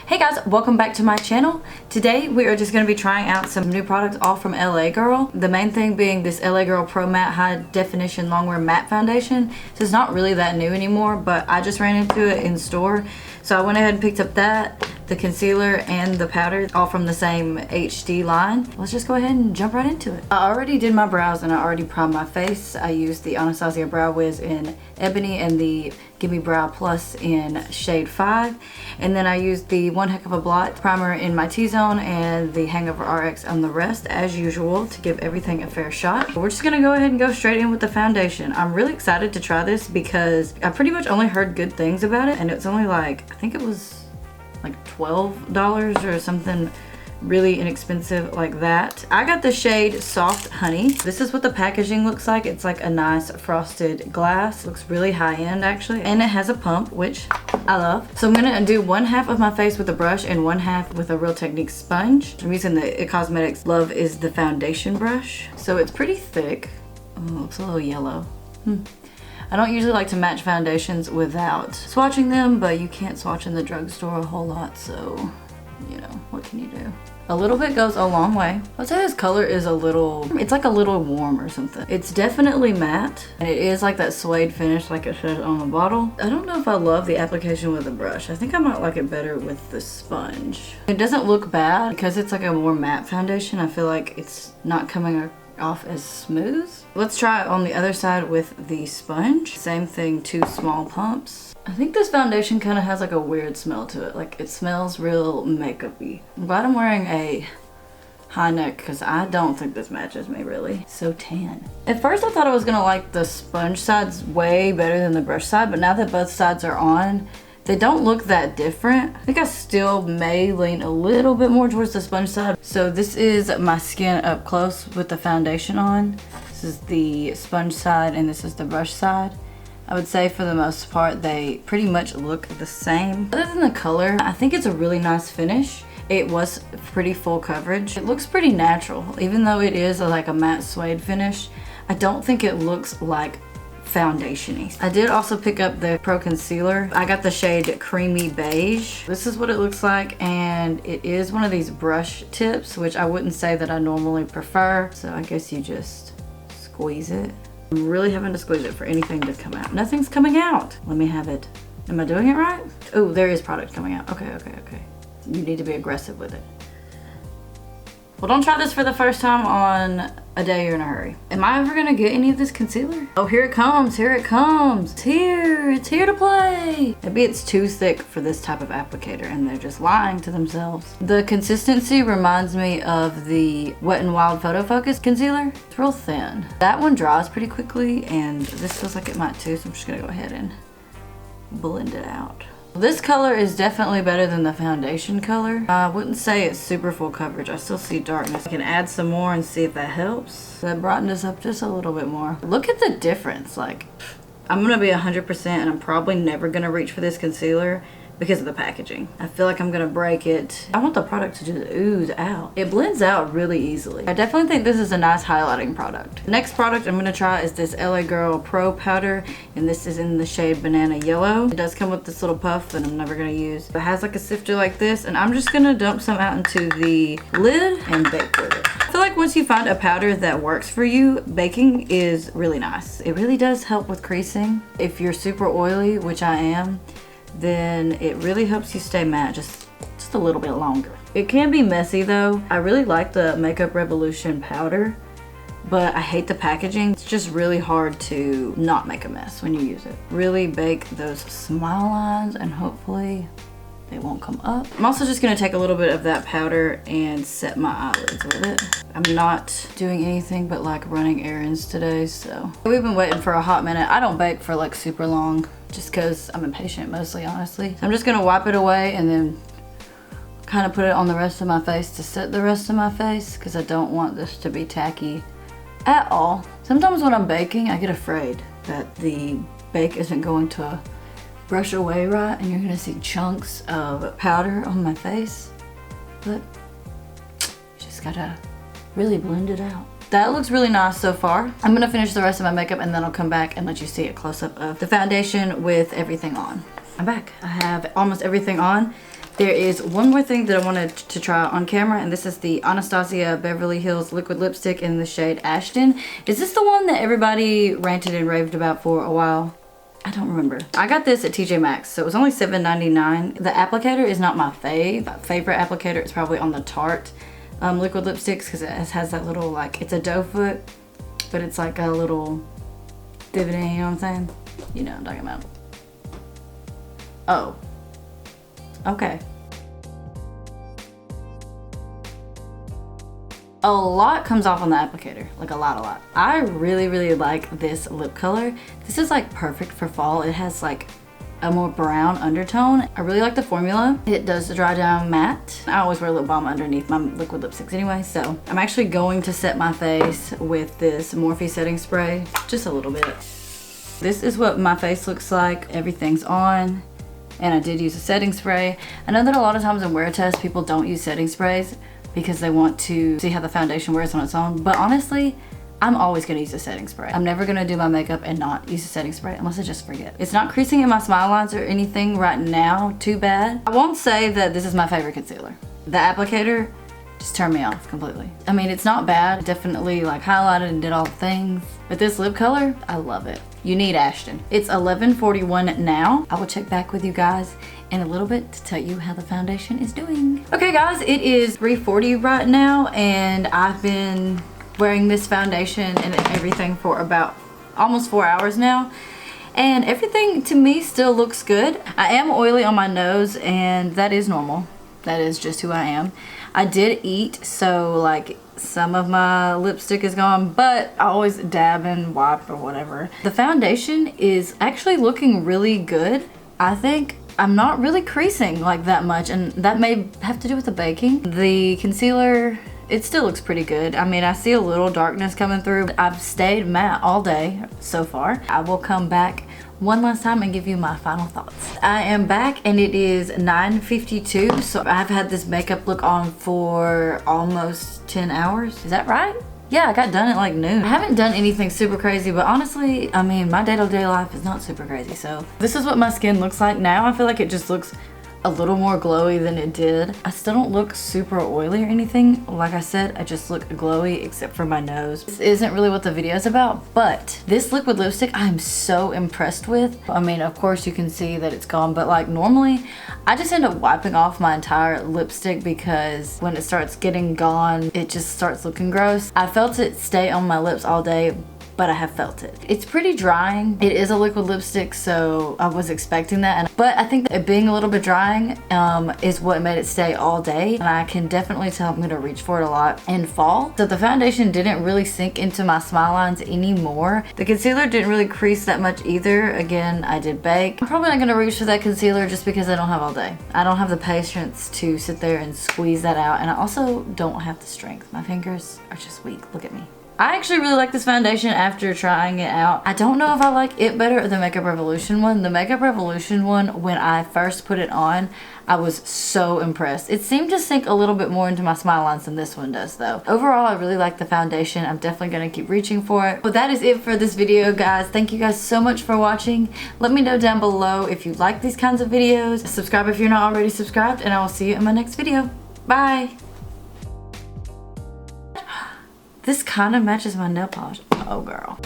Hey guys, welcome back to my channel. Today we are just going to be trying out some new products all from LA Girl. The main thing being this LA Girl Pro Matte High Definition Longwear Matte Foundation. So it's not really that new anymore, but I just ran into it in store. So I went ahead and picked up that, the concealer, and the powder, all from the same HD line. Let's just go ahead and jump right into it. I already did my brows and I already primed my face. I used the Anastasia Brow Wiz in Ebony and the Gimme Brow Plus in shade 5. And then I used the One Heck of a Blot primer in my T-zone and the Hangover RX on the rest, as usual, to give everything a fair shot. We're just gonna go ahead and go straight in with the foundation. I'm really excited to try this because I pretty much only heard good things about it, and it's only like, I think it was like $12 or something really inexpensive like that. I got the shade Soft Honey. This is what the packaging looks like. It's like a nice frosted glass. Looks really high-end actually, and it has a pump, which I love. So I'm gonna do one half of my face with a brush and one half with a Real Techniques sponge. I'm using the It Cosmetics Love Is the Foundation brush. So it's pretty thick. Oh, it looks a little yellow. I don't usually like to match foundations without swatching them, but you can't swatch in the drugstore a whole lot, so you know, what can you do? A little bit goes a long way. I'd say this color is a little, it's like a little warm or something. It's definitely matte, and it is like that suede finish like it says on the bottle. I don't know if I love the application with the brush. I think I might like it better with the sponge. It doesn't look bad because it's like a more matte foundation. I feel like it's not coming off as smooth. Let's try it on the other side with the sponge. Same thing, 2 small pumps. I think this foundation kind of has like a weird smell to it. Like it smells real makeup-y. I'm glad I'm wearing a high neck because I don't think this matches me really. So tan. At first I thought I was gonna like the sponge sides way better than the brush side, but now that both sides are on, they don't look that different. I think I still may lean a little bit more towards the sponge side. So this is my skin up close with the foundation on. This is the sponge side and this is the brush side. I would say for the most part they pretty much look the same. Other than the color, I think it's a really nice finish. It was pretty full coverage. It looks pretty natural. Even though it is like a matte suede finish, I don't think it looks like foundation-y. I did also pick up the Pro Concealer. I got the shade Creamy Beige. This is what it looks like, and it is one of these brush tips, which I wouldn't say that I normally prefer. So I guess you just squeeze it. I'm really having to squeeze it for anything to come out. Nothing's coming out. Let me have it. Am I doing it right? Oh, there is product coming out. Okay. You need to be aggressive with it. Well, don't try this for the first time on a day you're in a hurry. Am I ever gonna get any of this concealer? Oh, here it comes, here it comes. It's here to play. Maybe it's too thick for this type of applicator and they're just lying to themselves. The consistency reminds me of the Wet n Wild Photo Focus concealer. It's real thin. That one dries pretty quickly and this feels like it might too, so I'm just gonna go ahead and blend it out. This color is definitely better than the foundation color. I wouldn't say it's super full coverage. I still see darkness. I can add some more and see if that helps. That brightened us up just a little bit more. Look at the difference. Like, I'm gonna be 100% and I'm probably never gonna reach for this concealer because of the packaging. I feel like I'm gonna break it. I want the product to just ooze out. It blends out really easily. I definitely think this is a nice highlighting product. Next product I'm gonna try is this LA Girl Pro Powder, and this is in the shade Banana Yellow. It does come with this little puff that I'm never gonna use. It has like a sifter like this, and I'm just gonna dump some out into the lid and bake with it. I feel like once you find a powder that works for you, baking is really nice. It really does help with creasing. If you're super oily, which I am, then it really helps you stay matte just a little bit longer. It can be messy though. I really like the Makeup Revolution powder, but I hate the packaging. It's just really hard to not make a mess when you use it. Really bake those smile lines and hopefully they won't come up. I'm also just gonna take a little bit of that powder and set my eyelids with it. I'm not doing anything but like running errands today, so. We've been waiting for a hot minute. I don't bake for like super long just cause I'm impatient mostly, honestly. So I'm just gonna wipe it away and then kind of put it on the rest of my face to set the rest of my face because I don't want this to be tacky at all. Sometimes when I'm baking, I get afraid that the bake isn't going to brush away right and you're gonna see chunks of powder on my face, but you just gotta really blend it out. That looks really nice so far. I'm gonna finish the rest of my makeup and then I'll come back and let you see a close-up of the foundation with everything on. I'm back. I have almost everything on. There is one more thing that I wanted to try on camera, and this is the Anastasia Beverly Hills liquid lipstick in the shade Ashton. Is this the one that everybody ranted and raved about for a while? I don't remember. I got this at TJ Maxx, so it was only $7.99. The applicator is not my favorite applicator. It's probably on the Tarte liquid lipsticks because it has that little, like, it's a doe foot, but it's like a little dividend, you know what I'm saying? You know what I'm talking about. Oh. Okay. A lot comes off on the applicator, like a lot. I really like this lip color. This is like perfect for fall. It has like a more brown undertone. I really like the formula. It does dry down matte. I always wear lip balm underneath my liquid lipsticks anyway, so I'm actually going to set my face with this Morphe setting spray, just a little bit. This is what my face looks like. Everything's on, and I did use a setting spray. I know that a lot of times in wear test, people don't use setting sprays because they want to see how the foundation wears on its own, but honestly, I'm always gonna use a setting spray. I'm never gonna do my makeup and not use a setting spray unless I just forget. It's not creasing in my smile lines or anything right now too bad. I won't say that this is my favorite concealer. The applicator just turned me off completely. I mean, it's not bad. It definitely like highlighted and did all the things. But this lip color, I love it. You need Ashton. It's 11:41 now. I will check back with you guys in a little bit to tell you how the foundation is doing. Okay guys, it is 3:40 right now, and I've been wearing this foundation and everything for about almost 4 hours now, and everything to me still looks good. I am oily on my nose, and that is normal. That is just who I am. I did eat, so like some of my lipstick is gone, but I always dab and wipe or whatever. The foundation is actually looking really good. I think I'm not really creasing like that much, and that may have to do with the baking. The concealer, it still looks pretty good. I mean, I see a little darkness coming through. I've stayed matte all day so far. I will come back one last time and give you my final thoughts. I am back, and it is 9:52, so I've had this makeup look on for almost 10 hours. Is that right? Yeah, I got done at like noon. I haven't done anything super crazy, but honestly, I mean, my day-to-day life is not super crazy, so this is what my skin looks like now. I feel like it just looks a little more glowy than it did. I still don't look super oily or anything. Like I said, I just look glowy except for my nose. This isn't really what the video is about, but this liquid lipstick I'm so impressed with. I mean, of course you can see that it's gone, but like normally I just end up wiping off my entire lipstick because when it starts getting gone, it just starts looking gross. I felt it stay on my lips all day, but I have felt it. It's pretty drying. It is a liquid lipstick, so I was expecting that. But I think that it being a little bit drying is what made it stay all day. And I can definitely tell I'm gonna reach for it a lot in fall. So the foundation didn't really sink into my smile lines anymore. The concealer didn't really crease that much either. Again, I did bake. I'm probably not gonna reach for that concealer just because I don't have all day. I don't have the patience to sit there and squeeze that out. And I also don't have the strength. My fingers are just weak. Look at me. I actually really like this foundation after trying it out. I don't know if I like it better or the Makeup Revolution one. The Makeup Revolution one, when I first put it on, I was so impressed. It seemed to sink a little bit more into my smile lines than this one does though. Overall, I really like the foundation. I'm definitely gonna keep reaching for it. But that is it for this video, guys. Thank you guys so much for watching. Let me know down below if you like these kinds of videos. Subscribe if you're not already subscribed, and I will see you in my next video. Bye. This kind of matches my nail polish. Oh, girl.